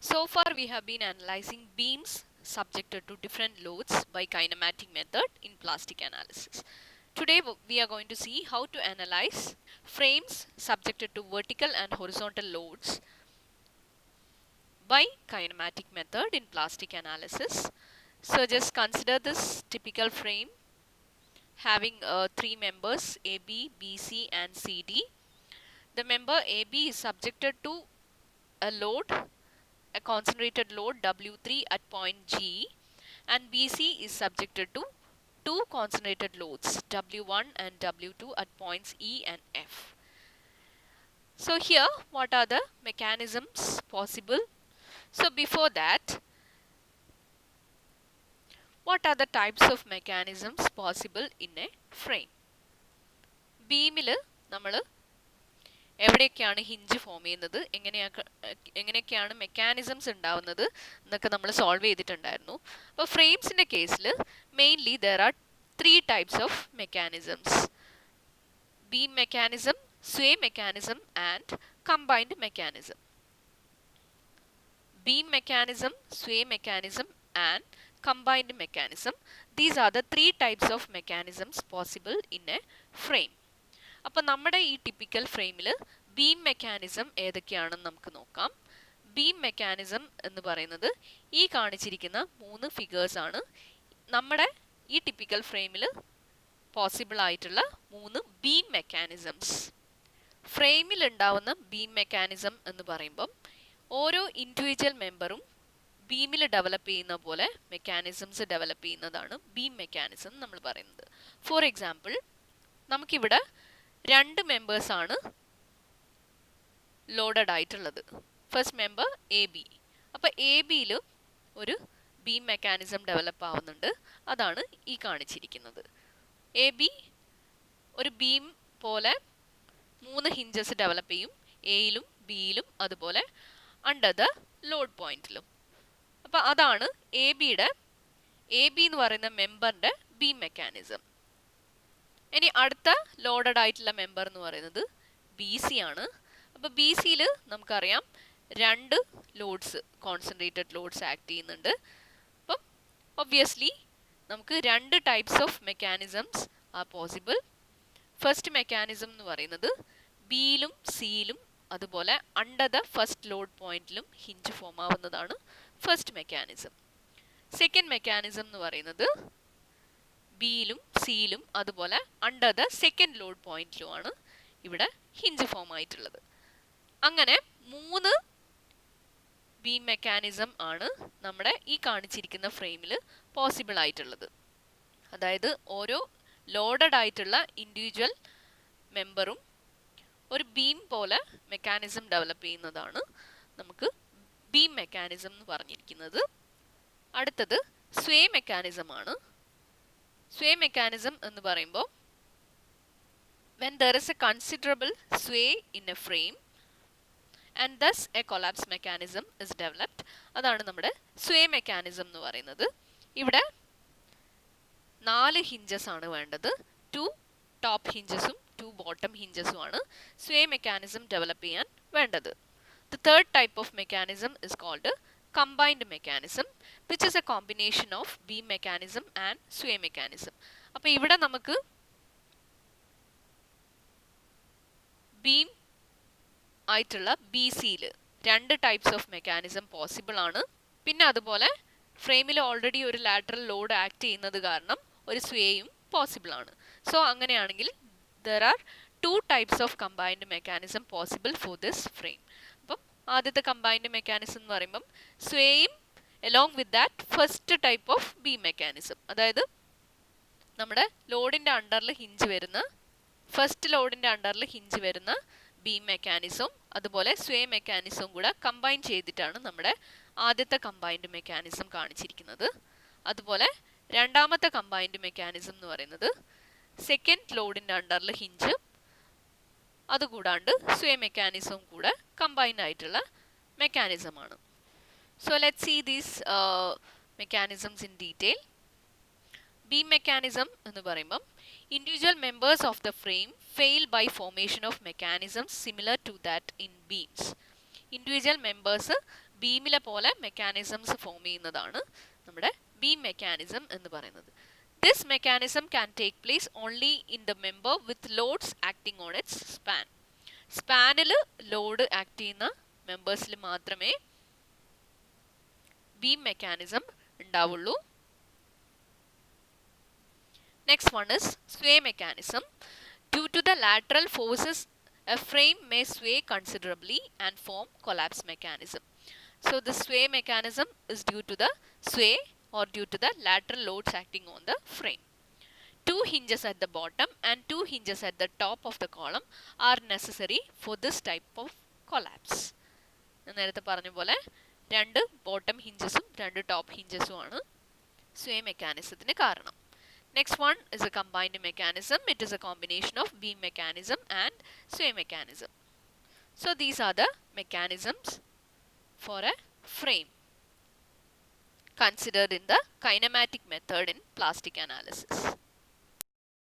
So far we have been analyzing beams subjected to different loads by kinematic method in plastic analysis. Today we are going to see how to analyze frames subjected to vertical and horizontal loads by kinematic method in plastic analysis. So just consider this typical frame having three members AB, BC and CD. The member AB is subjected to a load, a concentrated load W3 at point G, and BC is subjected to two concentrated loads W1 and W2 at points E and F. So here what are the mechanisms possible? So before that, what are the types of mechanisms possible in a frame? ബീമിൽ നമ്മൾ എവിടെയൊക്കെയാണ് hinge form ചെയ്യുന്നത്, എങ്ങനെയൊക്കെയാണ് mechanisms ഉണ്ടാവുന്നത് എന്നൊക്കെ നമ്മൾ solve ചെയ്തിട്ടുണ്ടായിരുന്നു. അപ്പോൾ ഫ്രെയിംസിൻ്റെ കേസിൽ mainly there are three types of mechanisms: beam mechanism, sway mechanism and combined mechanism. Beam mechanism, sway mechanism and combined mechanism. These are the three types of mechanisms possible in a frame. അപ്പോൾ നമ്മുടെ ഈ typical ഫ്രെയിമിൽ beam mechanism ഏതൊക്കെയാണെന്ന് നമുക്ക് നോക്കാം. Beam mechanism എന്ന് പറയുന്നത് ഈ കാണിച്ചിരിക്കുന്ന മൂന്ന് ഫിഗേഴ്സ് ആണ് നമ്മുടെ ഈ ടിപ്പിക്കൽ ഫ്രെയിമിൽ പോസിബിൾ ആയിട്ടുള്ള മൂന്ന് ബീം മെക്കാനിസംസ്. ഫ്രെയിമിൽ ഉണ്ടാവുന്ന ബീം മെക്കാനിസം എന്ന് പറയുമ്പം ഓരോ ഇൻഡിവിജ്വൽ മെമ്പറും ബീമിൽ ഡെവലപ്പ് ചെയ്യുന്ന പോലെ മെക്കാനിസംസ് ഡെവലപ്പ് ചെയ്യുന്നതാണ് ബീം മെക്കാനിസം നമ്മൾ പറയുന്നത്. ഫോർ എക്സാമ്പിൾ, നമുക്കിവിടെ രണ്ട് മെമ്പേഴ്സാണ് ലോഡഡ് ആയിട്ടുള്ളത്. First member A B. അപ്പോൾ എ ബിയിൽ ഒരു ബീം മെക്കാനിസം ഡെവലപ്പ് ആവുന്നുണ്ട്. അതാണ് ഈ കാണിച്ചിരിക്കുന്നത്. എ ബി ഒരു ബീം പോലെ മൂന്ന് ഹിഞ്ചസ് ഡെവലപ്പ് ചെയ്യും, എയിലും ബിയിലും അതുപോലെ അണ്ടർ ദ ലോഡ് പോയിന്റിലും. അപ്പോൾ അതാണ് എ ബി എന്ന് പറയുന്ന മെമ്പറിൻ്റെ ബീം മെക്കാനിസം. ഇനി അടുത്ത ലോഡഡ് ആയിട്ടുള്ള മെമ്പർ എന്ന് പറയുന്നത് ബി സി ആണ്. അപ്പോൾ ബി സിയിൽ നമുക്കറിയാം രണ്ട് ലോഡ്സ്, കോൺസെൻട്രേറ്റഡ് ലോഡ്സ് ആക്ട് ചെയ്യുന്നുണ്ട്. അപ്പം ഒബ്വിയസ്ലി നമുക്ക് രണ്ട് types of mechanisms R possible. First mechanism എന്ന് പറയുന്നത് ബിയിലും സിയിലും അതുപോലെ അണ്ടർ ദ ഫസ്റ്റ് ലോഡ് പോയിന്റിലും ഹിഞ്ച് ഫോം ആവുന്നതാണ് ഫസ്റ്റ് മെക്കാനിസം. സെക്കൻഡ് മെക്കാനിസം എന്ന് പറയുന്നത് ബിയിലും സിയിലും അതുപോലെ അണ്ടർ ദ സെക്കൻഡ് ലോഡ് പോയിന്റിലുമാണ് ഇവിടെ ഹിഞ്ച് ഫോം ആയിട്ടുള്ളത്. അങ്ങനെ മൂന്ന് ബീം മെക്കാനിസം ആണ് നമ്മുടെ ഈ കാണിച്ചിരിക്കുന്ന ഫ്രെയിമിൽ പോസിബിൾ ആയിട്ടുള്ളത്. അതായത് ഓരോ ലോഡഡ് ആയിട്ടുള്ള ഇൻഡിവിജ്വൽ മെമ്പറും ഒരു ബീം പോലെ മെക്കാനിസം ഡെവലപ്പ് ചെയ്യുന്നതാണ് നമുക്ക് ബീം മെക്കാനിസം എന്ന് പറഞ്ഞിരിക്കുന്നത്. അടുത്തത് സ്വേ മെക്കാനിസം ആണ്. സ്വേ മെക്കാനിസം എന്ന് പറയുമ്പോൾ when there is a considerable sway in a frame and thus a collapse mechanism is developed, അതാണ് നമ്മുടെ സ്വേ മെക്കാനിസം എന്ന് പറയുന്നത്. ഇവിടെ 4 ഹിഞ്ചസ് ആണ് വേണ്ടത്. 2 ടോപ്പ് ഹിഞ്ചസും 2 ബോട്ടം ഹിഞ്ചസും ആണ് സ്വേ മെക്കാനിസം ഡെവലപ്പ് ചെയ്യാൻ വേണ്ടത്. The third type of mechanism is called combined mechanism, which is a combination of beam mechanism and sway mechanism. അപ്പോൾ ഇവിടെ നമുക്ക് ബീം ആയിട്ടുള്ള ബി സിയിൽ രണ്ട് ടൈപ്സ് ഓഫ് മെക്കാനിസം പോസിബിൾ ആണ്. പിന്നെ അതുപോലെ ഫ്രെയിമിൽ ഓൾറെഡി ഒരു ലാറ്ററൽ ലോഡ് ആക്ട് ചെയ്യുന്നത് കാരണം ഒരു സ്വേയും പോസിബിൾ ആണ്. സോ അങ്ങനെയാണെങ്കിൽ there are two types of combined mechanism possible for this frame. അപ്പം ആദ്യത്തെ കമ്പൈൻഡ് മെക്കാനിസം എന്ന് പറയുമ്പം സ്വേയും along with that first type of beam mechanism, അതായത് നമ്മുടെ ലോഡിൻ്റെ അണ്ടറിൽ ഹിഞ്ച് വരുന്ന ഫസ്റ്റ് ലോഡിൻ്റെ അണ്ടറിൽ ഹിഞ്ച് വരുന്ന ബീം മെക്കാനിസവും അതുപോലെ സ്വേ മെക്കാനിസവും കൂടെ കമ്പൈൻ ചെയ്തിട്ടാണ് നമ്മുടെ ആദ്യത്തെ കമ്പൈൻഡ് മെക്കാനിസം കാണിച്ചിരിക്കുന്നത്. അതുപോലെ രണ്ടാമത്തെ കമ്പൈൻഡ് മെക്കാനിസം എന്ന് പറയുന്നത് സെക്കൻഡ് ലോഡിൻ്റെ അണ്ടറിൽ ഹിഞ്ച് അതുകൂടാണ്ട് സ്വേ മെക്കാനിസവും കൂടെ കമ്പൈൻഡ് ആയിട്ടുള്ള മെക്കാനിസമാണ്. So let's see these mechanisms in detail. Beam mechanism എന്ന് പറയുമ്പം individual members of the frame fail by formation of mechanisms similar to that in beams. Individual members ബീമിലെ പോലെ mechanisms form ചെയ്യുന്നതാണ് നമ്മുടെ beam mechanism എന്ന് പറയുന്നത്. This mechanism can take place only in the member with loads acting on its span. സ്പാനിൽ load act ചെയ്യുന്ന മെമ്പേഴ്സിൽ മാത്രമേ beam mechanism ഉണ്ടാവുള്ളൂ. Next one is sway mechanism. Due to the lateral forces, a frame may sway considerably and form collapse mechanism. So the sway mechanism is due to the sway or due to the lateral loads acting on the frame. Two hinges at the bottom and two hinges at the top of the column are necessary for this type of collapse. നേരത്തെ പറഞ്ഞ പോലെ രണ്ട് bottom ഹിഞ്ചസും രണ്ട് top ഹിഞ്ചസും ആണ് sway മെക്കാനിസത്തിന് കാരണം. Next one is a combined mechanism. It is a combination of beam mechanism and sway mechanism. So these are the mechanisms for a frame considered in the kinematic method in plastic analysis.